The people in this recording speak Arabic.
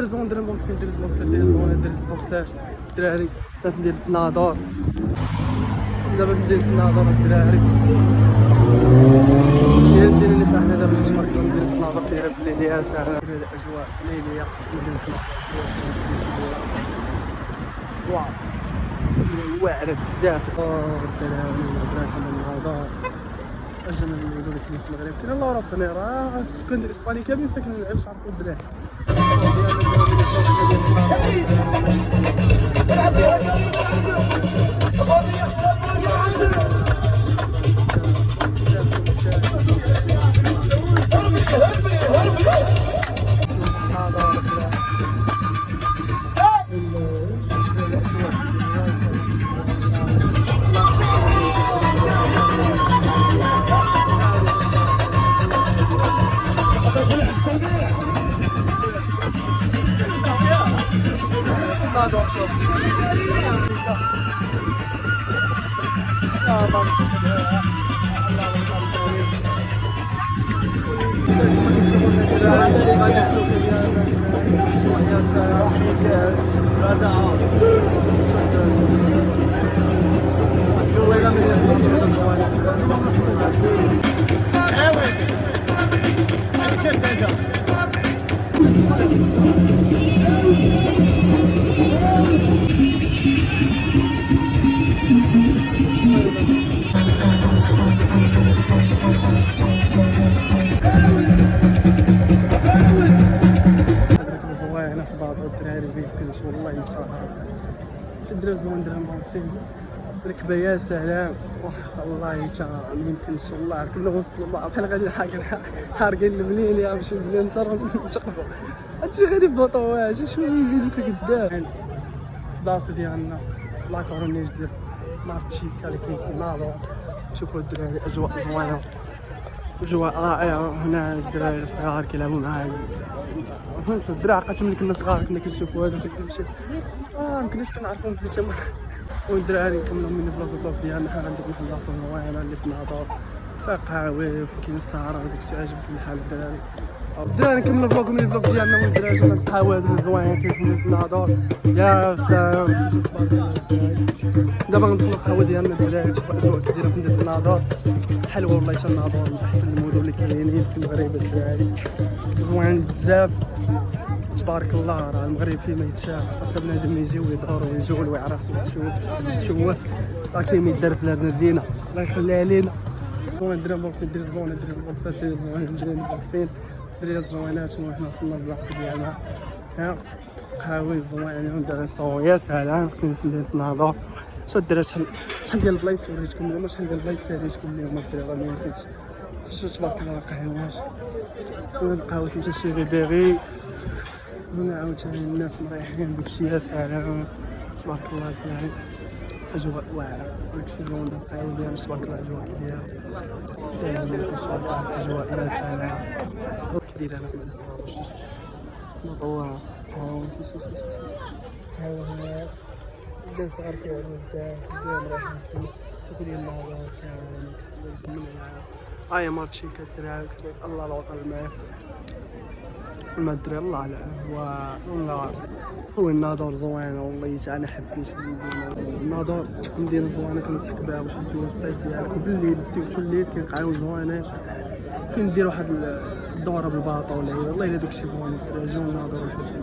زون درت بوكسين، درت بوكسات، درت زون، درت البوكسات الدراري، بدات ندير الناظور، دابا ندير الناظور الدراري ديال الدين اللي فرحنا دابا باش تبارك الله ندير الناظور دايره بالليل يا سلام، ندير الاجواء ليليه ندير واو واعره بزاف الدراري راكم الناظور اجمل المدن في المغرب. كاين الله ربنا راه السكان ديال اسبانيا كاملين ساكنين معايا باش يعرفوا الدراري. زوينه في بعض الدراري ميمكنش والله يتسهر شي درا زوين درهم بوكسين ركبه يا سلام وحق الله تا ميمكنش والله ركبنا وسط البحر بحال غادي حارقين المليل يا مشي بلي نصرفو نتشقفو هادشي غادي ببطواج شنو يزيدوك لقدام في بلاصه ديالنا في لاكورنيج ديال مارتشيكا اللي كاين في الناظور. شوفوا الدراري اجواء زوينه اجواء رائعه هنا الدراري الصغار كيلعبوا معايا فهمتوا الدراعقات ملي كنا صغار كنا كنشوفوا هذا كنمشي مكناش كنعرفوا بلي تما والدراري كملوا من الفلوق ديالنا حنا عندنا واحد البلاصه زوينه اللي في الناظور فيها قهاوي وكاين السهره وداكشي عاجبكم الحال الدراري كملوا الفلوق من الفلوق ديالنا والدراري جونا القهوه هذو زوين كاين في الناظور يا سلام. دابا غندخلوا القهوه ديالنا الدراري تشوفوا الاجواء كديره في مدينه الناظور حلوه والله حتى الناظور من احسن المدن اللي كاينين في المغرب الدراري زوين بزاف تبارك الله. راه المغرب فيه ما يتشاف خاص بنادم يجي ويدور ويجول ويعرف يتشوف راه كاين ما يدار في بلادنا زينه الله يخليها لينا. ندير بوكسين ندير زون ندير البوكسات ندير زون ندير البوكسين ندير الزوينات المهم حنا وصلنا للبلاصه ديالنا ها قهاوي زوينه وندير صو يا سلام كاين في مدينه الناظور. شو الدراري شحال ديال البلايص وريتكم اليوم شحال ديال البلايص ساليتكم اليوم الدراري ما يمكنش شو تبارك الله قهوات هنا القهوه سميتها شيري بيغي هنا عاوتاني الناس مريحين داكشي يا سلام تبارك الله الدراري اجواء واعره داكشي اللي عنده القهوه ديالنا تبارك الله اجواء كبيره اجواء يا سلام كي دايره انا مدوره قهوه بدا صغار كيعملوا ديال راحتهم شكون ديال النهار كامل هاي مارتشيكا الدراري الله الوطن الماء ما ادري الله على والله هو الناظور زوينه والله انا حبيت الناظور مدينه زوينه كنصحك بها باش ديروا الصيف ديالك وبالليل سيرتو الليل كاين قهاوي زوينين كندير واحد الدوره بالباطه ولا والله الا داكشي زوين الدراري جاو الناظور الحسن